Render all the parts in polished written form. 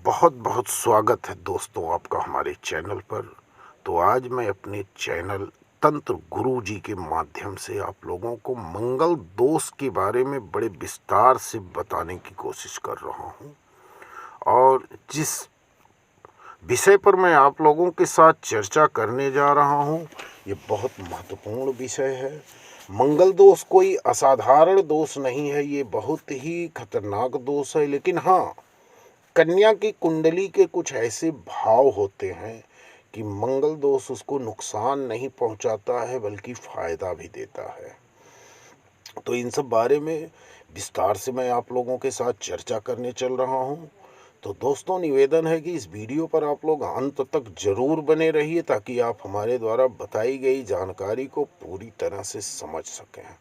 बहुत बहुत स्वागत है दोस्तों आपका हमारे चैनल पर। तो आज मैं अपने चैनल तंत्र गुरु जी के माध्यम से आप लोगों को मंगल दोष के बारे में बड़े विस्तार से बताने की कोशिश कर रहा हूं। और जिस विषय पर मैं आप लोगों के साथ चर्चा करने जा रहा हूं, ये बहुत महत्वपूर्ण विषय है। मंगल दोष कोई असाधारण दोष नहीं है, ये बहुत ही खतरनाक दोष है। लेकिन हाँ, कन्या की कुंडली के कुछ ऐसे भाव होते हैं कि मंगल दोष उसको नुकसान नहीं पहुंचाता है बल्कि फायदा भी देता है। तो इन सब बारे में विस्तार से मैं आप लोगों के साथ चर्चा करने चल रहा हूं। तो दोस्तों, निवेदन है कि इस वीडियो पर आप लोग अंत तक जरूर बने रहिए ताकि आप हमारे द्वारा बताई गई जानकारी को पूरी तरह से समझ सकें।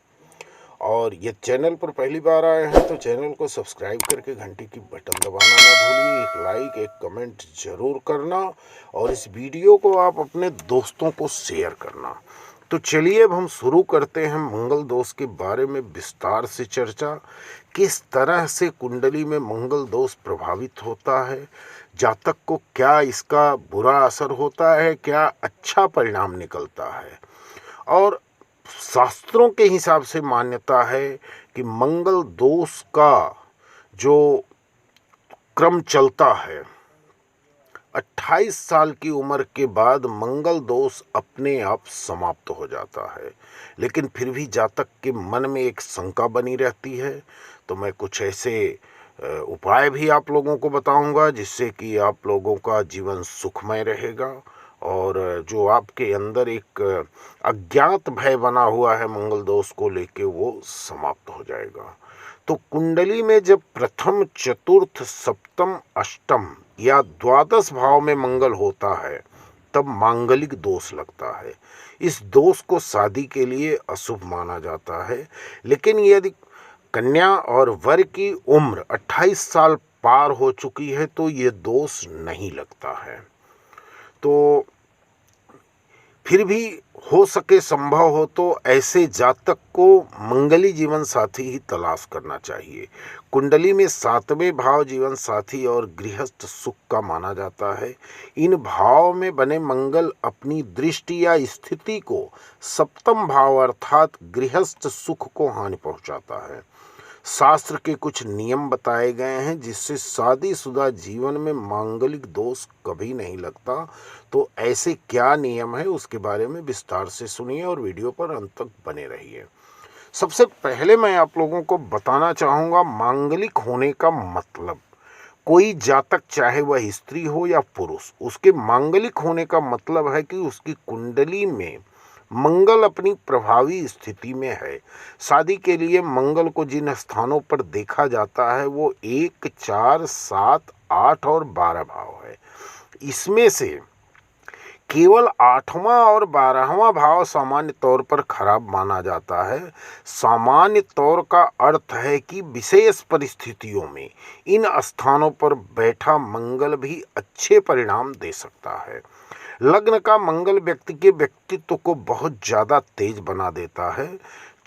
और ये चैनल पर पहली बार आए हैं तो चैनल को सब्सक्राइब करके घंटी की बटन दबाना ना भूलिए। एक लाइक, एक कमेंट जरूर करना और इस वीडियो को आप अपने दोस्तों को शेयर करना। तो चलिए अब हम शुरू करते हैं मंगल दोष के बारे में विस्तार से चर्चा। किस तरह से कुंडली में मंगल दोष प्रभावित होता है, जातक को क्या इसका बुरा असर होता है, क्या अच्छा परिणाम निकलता है। और शास्त्रों के हिसाब से मान्यता है कि मंगल दोष का जो क्रम चलता है, 28 साल की उम्र के बाद मंगल दोष अपने आप समाप्त हो जाता है। लेकिन फिर भी जातक के मन में एक शंका बनी रहती है। तो मैं कुछ ऐसे उपाय भी आप लोगों को बताऊंगा जिससे कि आप लोगों का जीवन सुखमय रहेगा और जो आपके अंदर एक अज्ञात भय बना हुआ है मंगल दोष को लेके, वो समाप्त हो जाएगा। तो कुंडली में जब प्रथम, चतुर्थ, सप्तम, अष्टम या द्वादश भाव में मंगल होता है तब मांगलिक दोष लगता है। इस दोष को शादी के लिए अशुभ माना जाता है। लेकिन यदि कन्या और वर की उम्र 28 साल पार हो चुकी है तो ये दोष नहीं लगता है। तो फिर भी हो सके, संभव हो तो ऐसे जातक को मंगली जीवन साथी ही तलाश करना चाहिए। कुंडली में 7वें भाव जीवन साथी और गृहस्थ सुख का माना जाता है। इन भाव में बने मंगल अपनी दृष्टि या स्थिति को सप्तम भाव अर्थात गृहस्थ सुख को हानि पहुंचाता है। शास्त्र के कुछ नियम बताए गए हैं जिससे शादीशुदा जीवन में मांगलिक दोष कभी नहीं लगता। तो ऐसे क्या नियम है उसके बारे में विस्तार से सुनिए और वीडियो पर अंत तक बने रहिए। सबसे पहले मैं आप लोगों को बताना चाहूँगा मांगलिक होने का मतलब। कोई जातक चाहे वह स्त्री हो या पुरुष, उसके मांगलिक होने का मतलब है कि उसकी कुंडली में मंगल अपनी प्रभावी स्थिति में है। शादी के लिए मंगल को जिन स्थानों पर देखा जाता है वो 1, 4, 7, 8 और 12 भाव है। इसमें से केवल 8वां और 12वां भाव सामान्य तौर पर खराब माना जाता है। सामान्य तौर का अर्थ है कि विशेष परिस्थितियों में इन स्थानों पर बैठा मंगल भी अच्छे परिणाम दे सकता है। लग्न का मंगल व्यक्ति के व्यक्तित्व को बहुत ज़्यादा तेज बना देता है।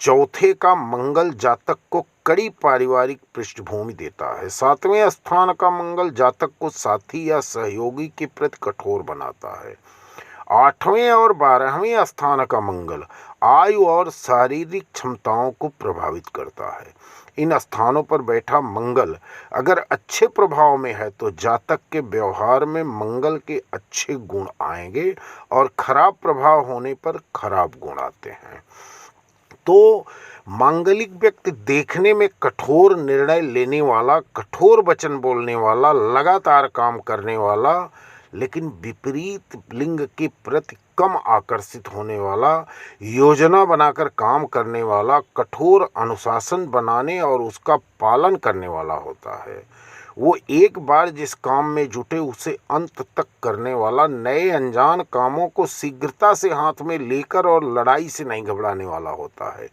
चौथे का मंगल जातक को कड़ी पारिवारिक पृष्ठभूमि देता है। 7वें स्थान का मंगल जातक को साथी या सहयोगी के प्रति कठोर बनाता है। 8वें और 12वें स्थान का मंगल आयु और शारीरिक क्षमताओं को प्रभावित करता है। इन स्थानों पर बैठा मंगल अगर अच्छे प्रभाव में है तो जातक के व्यवहार में मंगल के अच्छे गुण आएंगे और खराब प्रभाव होने पर खराब गुण आते हैं। तो मांगलिक व्यक्ति देखने में कठोर निर्णय लेने वाला, कठोर वचन बोलने वाला, लगातार काम करने वाला, लेकिन विपरीत लिंग के प्रति कम आकर्षित होने वाला, योजना बनाकर काम करने वाला, कठोर अनुशासन बनाने और उसका पालन करने वाला होता है। वो एक बार जिस काम में जुटे उसे अंत तक करने वाला, नए अनजान कामों को शीघ्रता से हाथ में लेकर और लड़ाई से नहीं घबराने वाला होता है।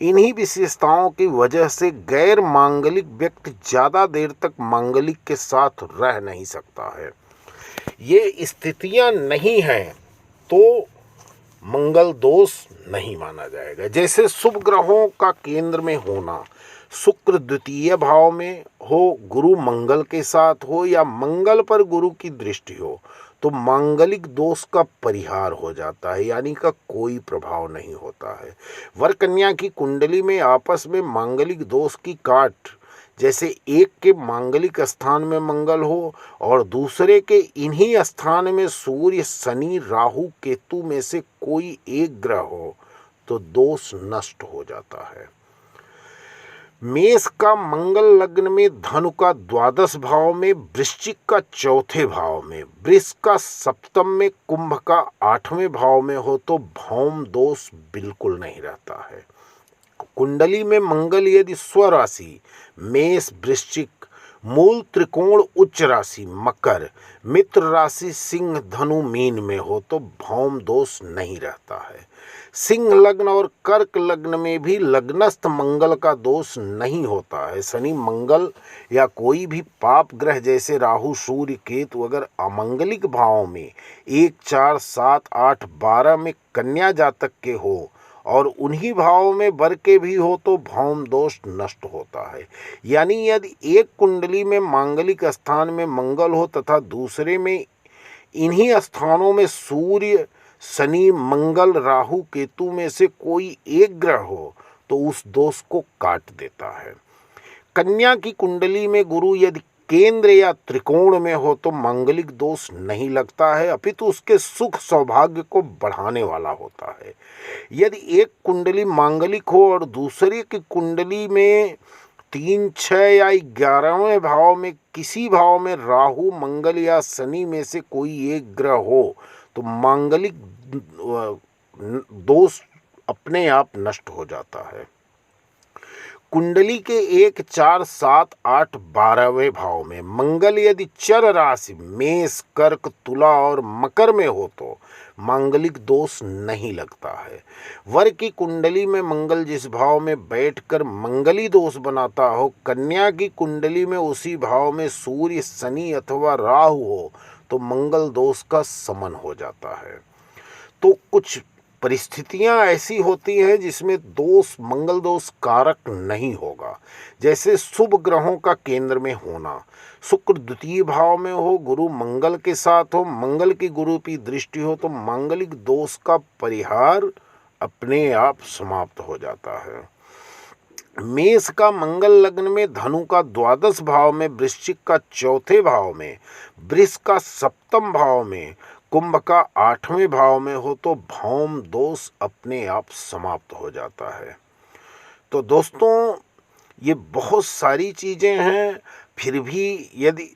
इन्हीं विशेषताओं की वजह से गैर मांगलिक व्यक्ति ज़्यादा देर तक मांगलिक के साथ रह नहीं सकता है। ये स्थितियां नहीं हैं तो मंगल दोष नहीं माना जाएगा। जैसे शुभ ग्रहों का केंद्र में होना, शुक्र द्वितीय भाव में हो, गुरु मंगल के साथ हो या मंगल पर गुरु की दृष्टि हो तो मांगलिक दोष का परिहार हो जाता है, यानी का कोई प्रभाव नहीं होता है। वर कन्या की कुंडली में आपस में मांगलिक दोष की काट, जैसे एक के मांगलिक स्थान में मंगल हो और दूसरे के इन्हीं स्थान में सूर्य शनि राहु केतु में से कोई एक ग्रह हो तो दोष नष्ट हो जाता है। मेष का मंगल लग्न में, धनु का द्वादश भाव में, वृश्चिक का चौथे भाव में, वृष का सप्तम में, कुंभ का आठवें भाव में हो तो भौम दोष बिल्कुल नहीं रहता है। कुंडली में मंगल यदि स्वराशि मेष, वृश्चिक, मूल त्रिकोण उच्च राशि मकर, मित्र राशि सिंह, धनु, मीन में हो तो भौम दोष नहीं रहता है। सिंह लग्न और कर्क लग्न में भी लग्नस्थ मंगल का दोष नहीं होता है। शनि, मंगल या कोई भी पाप ग्रह जैसे राहु, सूर्य, केतु अगर अमंगलिक भावों में 1, 4, 7, 8, 12 में कन्या जातक के हो और उन्हीं भावों में वर के भी हो तो भौम दोष नष्ट होता है। यानी यदि एक कुंडली में मांगलिक स्थान में मंगल हो तथा दूसरे में इन्हीं स्थानों में सूर्य, शनि, मंगल, राहु, केतु में से कोई एक ग्रह हो तो उस दोष को काट देता है। कन्या की कुंडली में गुरु यदि केंद्र या त्रिकोण में हो तो मांगलिक दोष नहीं लगता है, अपितु उसके सुख सौभाग्य को बढ़ाने वाला होता है। यदि एक कुंडली मांगलिक हो और दूसरे की कुंडली में 3, 6 या 11वें भाव में किसी भाव में राहु, मंगल या शनि में से कोई एक ग्रह हो तो मांगलिक दोष अपने आप नष्ट हो जाता है। कुंडली के 1, 4, 7, 8, 12वें भाव में मंगल यदि चर राशि मेष, कर्क, तुला और मकर में हो तो मांगलिक दोष नहीं लगता है। वर की कुंडली में मंगल जिस भाव में बैठकर मंगली दोष बनाता हो, कन्या की कुंडली में उसी भाव में सूर्य, शनि अथवा राहु हो तो मंगल दोष का समन हो जाता है। तो कुछ परिस्थितियां ऐसी होती हैं जिसमें दोष मंगल दोष कारक नहीं होगा, जैसे शुभ ग्रहों का केंद्र में होना, शुक्र द्वितीय भाव में हो, गुरु मंगल के साथ हो, मंगल की गुरु की दृष्टि हो तो मांगलिक दोष का परिहार अपने आप समाप्त हो जाता है। मेष का मंगल लग्न में, धनु का द्वादश भाव में, वृश्चिक का चौथे भाव में, वृष का सप्तम भाव में, कुंभ का 8वें भाव में हो तो भौम दोष अपने आप समाप्त हो जाता है। तो दोस्तों ये बहुत सारी चीज़ें हैं, फिर भी यदि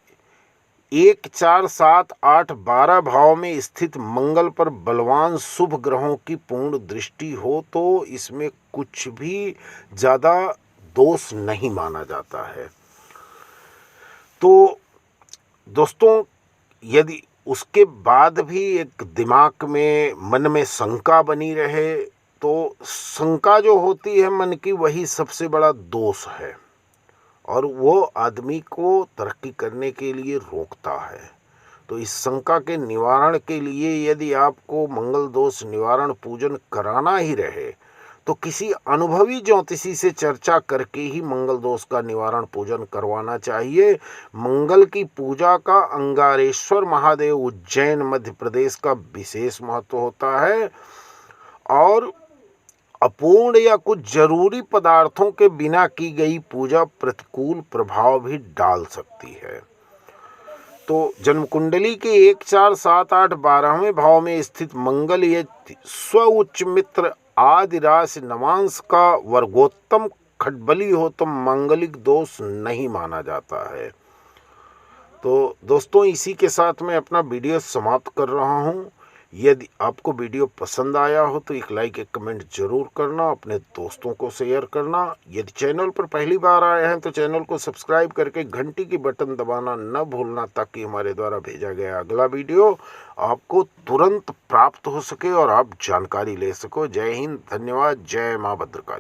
1, 4, 7, 8, 12 भाव में स्थित मंगल पर बलवान शुभ ग्रहों की पूर्ण दृष्टि हो तो इसमें कुछ भी ज़्यादा दोष नहीं माना जाता है। तो दोस्तों यदि उसके बाद भी एक दिमाग में, मन में शंका बनी रहे तो शंका जो होती है मन की वही सबसे बड़ा दोष है और वो आदमी को तरक्की करने के लिए रोकता है। तो इस शंका के निवारण के लिए यदि आपको मंगल दोष निवारण पूजन कराना ही रहे तो किसी अनुभवी ज्योतिषी से चर्चा करके ही मंगल दोष का निवारण पूजन करवाना चाहिए। मंगल की पूजा का अंगारेश्वर महादेव उज्जैन मध्य प्रदेश का विशेष महत्व होता है और अपूर्ण या कुछ जरूरी पदार्थों के बिना की गई पूजा प्रतिकूल प्रभाव भी डाल सकती है। तो जन्म कुंडली के 1, 4, 7, 8, 12वें भाव में स्थित मंगल ये स्व उच्च मित्र आदि राशि नवांश का वर्गोत्तम खटबली हो तो मांगलिक दोष नहीं माना जाता है। तो दोस्तों इसी के साथ मैं अपना वीडियो समाप्त कर रहा हूँ। यदि आपको वीडियो पसंद आया हो तो एक लाइक, एक कमेंट जरूर करना, अपने दोस्तों को शेयर करना। यदि चैनल पर पहली बार आए हैं तो चैनल को सब्सक्राइब करके घंटी की बटन दबाना न भूलना ताकि हमारे द्वारा भेजा गया अगला वीडियो आपको तुरंत प्राप्त हो सके और आप जानकारी ले सको। जय हिंद, धन्यवाद, जय माँ भद्रकाली।